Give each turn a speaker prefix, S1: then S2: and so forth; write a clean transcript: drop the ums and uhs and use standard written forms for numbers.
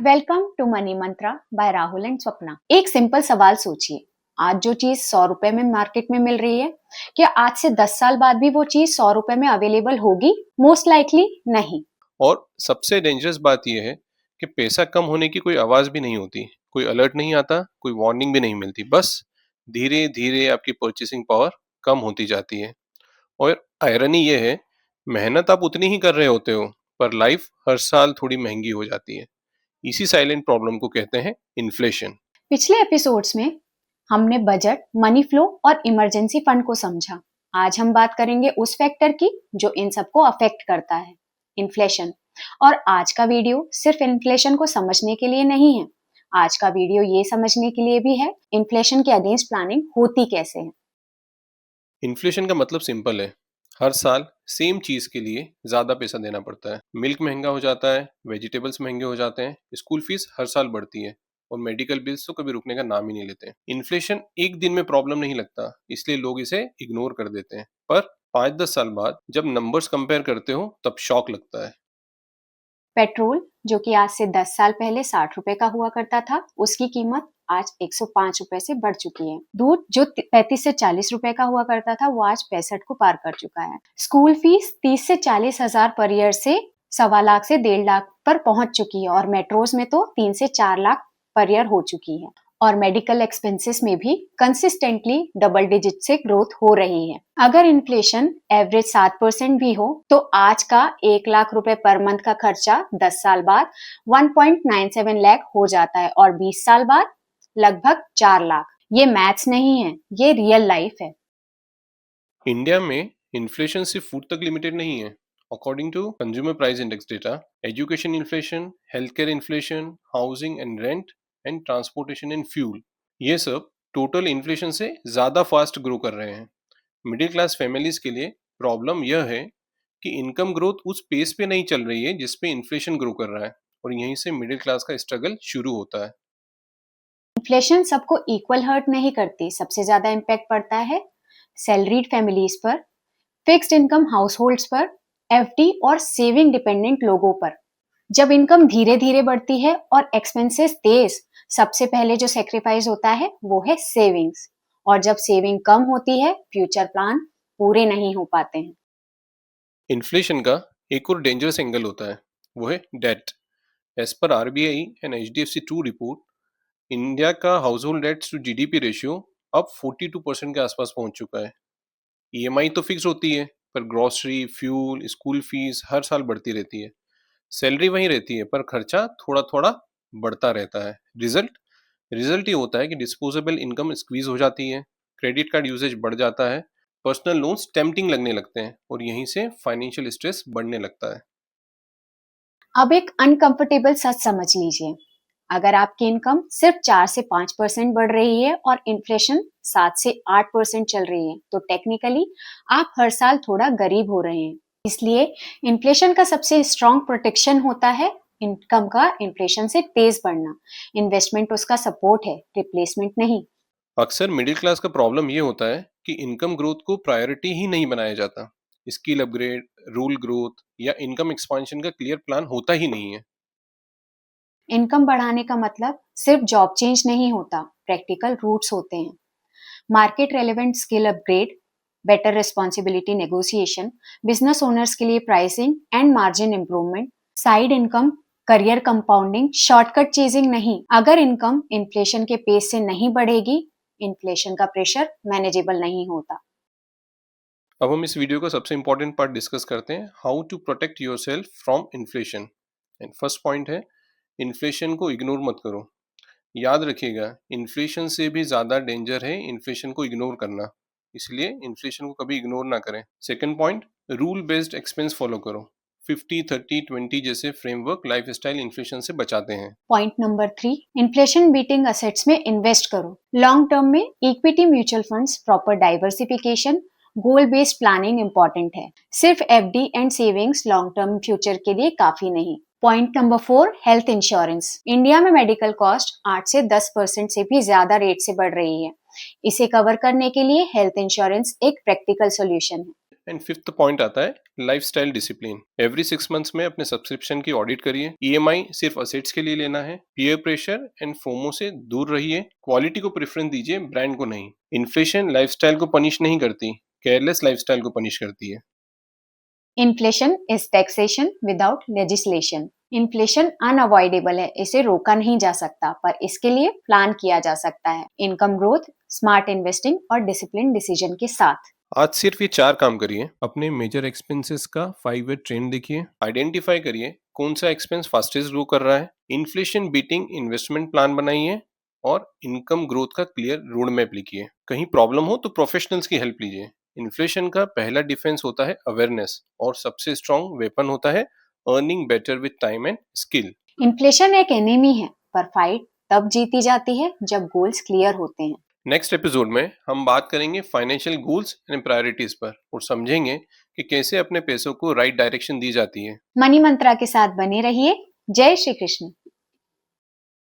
S1: Welcome to money Mantra by Rahul and Swapna. एक simple सवाल सोचिए, आज जो चीज 100 रुपए में मार्केट में मिल रही है, क्या आज से 10 साल बाद भी वो चीज 100 रुपए में अवेलेबल होगी? मोस्ट लाइकली नहीं।
S2: और सबसे डेंजरस बात यह है कि पैसा कम होने की कोई आवाज भी नहीं होती, कोई अलर्ट नहीं आता, कोई वार्निंग भी नहीं मिलती। बस धीरे धीरे आपकी परचेसिंग पावर कम होती जाती है। और आयरनी ये है, मेहनत आप उतनी ही कर रहे होते हो, पर लाइफ हर साल थोड़ी महंगी हो जाती है। इसी साइलेंट प्रॉब्लम को कहते हैं इन्फ्लेशन।
S1: पिछले एपिसोड्स में हमने बजट, मनी फ्लो और इमरजेंसी फंड को समझा। आज हम बात करेंगे उस फैक्टर की जो इन सबको अफेक्ट करता है, इन्फ्लेशन। और आज का वीडियो सिर्फ इन्फ्लेशन को समझने के लिए नहीं है, आज का वीडियो ये समझने के लिए भी है इन्फ्लेशन के अगेंस्ट प्लानिंग होती कैसे है।
S2: इन्फ्लेशन का मतलब सिंपल है, हर साल सेम चीज के लिए ज्यादा पैसा देना पड़ता है। मिल्क महंगा हो जाता है, वेजिटेबल्स महंगे हो जाते हैं, स्कूल फीस हर साल बढ़ती है और मेडिकल बिल्स तो कभी रुकने का नाम ही नहीं लेते। इन्फ्लेशन एक दिन में प्रॉब्लम नहीं लगता, इसलिए लोग इसे इग्नोर कर देते हैं। पर 5-10 साल बाद जब नंबर्स कंपेयर करते हो तब शॉक लगता है।
S1: पेट्रोल, जो कि आज से 10 साल पहले 60 रुपए का हुआ करता था, उसकी कीमत आज 105 रुपए से बढ़ चुकी है। दूध, जो 35 से 40 रुपए का हुआ करता था, वो आज 65 को पार कर चुका है। स्कूल फीस 30 से 40 हजार पर ईयर से 1.25 लाख से 1.5 लाख पर पहुंच चुकी है और मेट्रोज में तो 3 से 4 लाख पर ईयर हो चुकी है। और मेडिकल एक्सपेंसेस में भी कंसिस्टेंटली डबल डिजिट से ग्रोथ हो रही है। अगर इन्फ्लेशन एवरेज 7% भी हो तो आज का 1 लाख रुपए पर मंथ का खर्चा 10 साल बाद 1.97 लाख हो जाता है और 20 साल बाद लगभग 4 लाख। ये मैथ्स नहीं है, ये रियल लाइफ है।
S2: इंडिया में इन्फ्लेशन सिर्फ फूड तक लिमिटेड नहीं है। According to consumer price index data, education inflation, health care inflation, housing and rent and transportation and fuel, ये सब टोटल इन्फ्लेशन से ज्यादा फास्ट ग्रो कर रहे हैं। मिडिल क्लास फैमिलीज के लिए प्रॉब्लम यह है कि इनकम ग्रोथ उस पेस पे नहीं चल रही है जिस पे इन्फ्लेशन ग्रो कर रहा है, और यहीं से मिडिल क्लास का स्ट्रगल शुरू होता है।
S1: इन्फ्लेशन सबको इक्वल हर्ट नहीं करती। सबसे ज्यादा इम्पैक्ट पड़ता है सैलरीड फैमिलीज पर, फिक्स्ड इनकम हाउसहोल्ड्स पर, एफडी और सेविंग डिपेंडेंट लोगों पर। जब इनकम धीरे धीरे बढ़ती है और एक्सपेंसेस तेज, सबसे पहले जो सेक्रीफाइस होता है वो है सेविंग्स। और जब सेविंग कम होती है, फ्यूचर प्लान पूरे नहीं हो पाते हैं।
S2: इन्फ्लेशन का एक और डेंजरस एंगल होता है, वो है debt. As per RBI and HDFC to report, India का household debts to GDP ratio अब 42% के आसपास पहुंच चुका है। ईएमआई तो फिक्स होती है, पर ग्रोसरी, फ्यूल, स्कूल फीस हर साल बढ़ती रहती है। सैलरी वहीं रहती है, पर खर्चा थोड़ा थोड़ा बढ़ता रहता है। रिजल्ट रिजल्ट ये होता है कि डिस्पोजेबल इनकम स्क्वीज हो जाती है, क्रेडिट कार्ड यूसेज बढ़ जाता है, पर्सनल लोन्स टेम्पटिंग लगने लगते हैं और यहीं से फाइनेंशियल स्ट्रेस बढ़ने लगता है।
S1: अब एक अनकंफर्टेबल सच समझ लीजिए, अगर आपकी इनकम सिर्फ 4 से 5% बढ़ रही है और इन्फ्लेशन 7 से 8% चल रही है, तो टेक्निकली आप हर साल थोड़ा गरीब हो रहे हैं। इसलिए इन्फ्लेशन का सबसे स्ट्रॉन्ग प्रोटेक्शन होता है इनकम का इन्फ्लेशन से तेज बढ़ना। इन्वेस्टमेंट उसका सपोर्ट है, रिप्लेसमेंट नहीं।
S2: अक्सर मिडिल क्लास का प्रॉब्लम ये होता है कि इनकम ग्रोथ को प्रायोरिटी ही नहीं बनाया जाता। स्किल अपग्रेड, रूल ग्रोथ या इनकम एक्सपांशन का क्लियर प्लान होता ही नहीं है।
S1: इनकम बढ़ाने का मतलब सिर्फ जॉब चेंज नहीं होता, प्रैक्टिकल रूट्स होते हैं। Market relevant skill upgrade, better responsibility negotiation, business owners के लिए pricing and margin improvement, side income, career compounding, shortcut chasing नहीं। अगर इनकम इन्फ्लेशन के पेस से नहीं बढ़ेगी, इन्फ्लेशन का प्रेशर मैनेजेबल नहीं होता।
S2: अब हम इस वीडियो का सबसे इंपॉर्टेंट पार्ट डिस्कस करते हैं, how to protect yourself from inflation. And first point है, इन्फ्लेशन को इग्नोर मत करो। याद रखिएगा, इन्फ्लेशन से भी ज़्यादा डेंजर है इन्फ्लेशन को इग्नोर करना, इसलिए इन्फ्लेशन को कभी इग्नोर ना करें। Second point, rule based expense follow करो। 50-30-20 जैसे फ्रेमवर्क लाइफस्टाइल इन्फ्लेशन से बचाते हैं।
S1: Point number 3, inflation beating assets में इन्वेस्ट करो। लॉन्ग टर्म में equity, mutual funds, proper diversification, गोल बेस्ड प्लानिंग इंपॉर्टेंट है। सिर्फ FD and savings long term future के लिए काफी नहीं। Point number 4, health insurance. India में मेडिकल कॉस्ट 8 से 10% से भी ज्यादा रेट से बढ़ रही है। इसे कवर करने के लिए हेल्थ इंश्योरेंस एक प्रैक्टिकल सोल्यूशन है।
S2: एंड फिफ्थ पॉइंट आता है लाइफस्टाइल डिसिप्लिन। एवरी 6 मंथ्स में अपने सब्सक्रिप्शन की ऑडिट करिए। ईएमआई सिर्फ असेट्स के लिए लेना है। पीयर प्रेशर एंड फोमो से दूर रहिए। क्वालिटी को प्रेफरेंस दीजिए, ब्रांड को नहीं। इन्फ्लेशन लाइफस्टाइल को पनिश नहीं करती, केयरलेस लाइफस्टाइल को पनिश करती है।
S1: Inflation is taxation without legislation. Inflation unavoidable है, इसे रोका नहीं जा सकता, पर इसके लिए प्लान किया जा सकता है इनकम ग्रोथ, स्मार्ट इन्वेस्टिंग और डिसिप्लिन डिसीजन के साथ।
S2: आज सिर्फ ये 4 काम करिए। अपने मेजर एक्सपेंसेस का 5 ईयर ट्रेंड देखिए। आइडेंटिफाई करिए कौन सा एक्सपेंस फास्टेस्ट ग्रो कर रहा है। इन्फ्लेशन बीटिंग इन्वेस्टमेंट प्लान बनाइए और इनकम ग्रोथ का क्लियर रोड मैप लिखिए। कहीं प्रॉब्लम हो तो प्रोफेशनल्स की हेल्प लीजिए। इन्फ्लेशन का पहला डिफेंस होता है अवेयरनेस और सबसे स्ट्रॉन्ग वेपन होता है earning better with time and skill.
S1: Inflation एक एनिमी है, पर फाइट तब जीती जाती है जब गोल्स क्लियर होते हैं।
S2: नेक्स्ट एपिसोड में हम बात करेंगे फाइनेंशियल गोल्स एंड प्रायोरिटीज पर और समझेंगे कि कैसे अपने पैसों को राइट डायरेक्शन दी जाती है।
S1: मनी मंत्रा के साथ बने रहिए। जय श्री कृष्ण।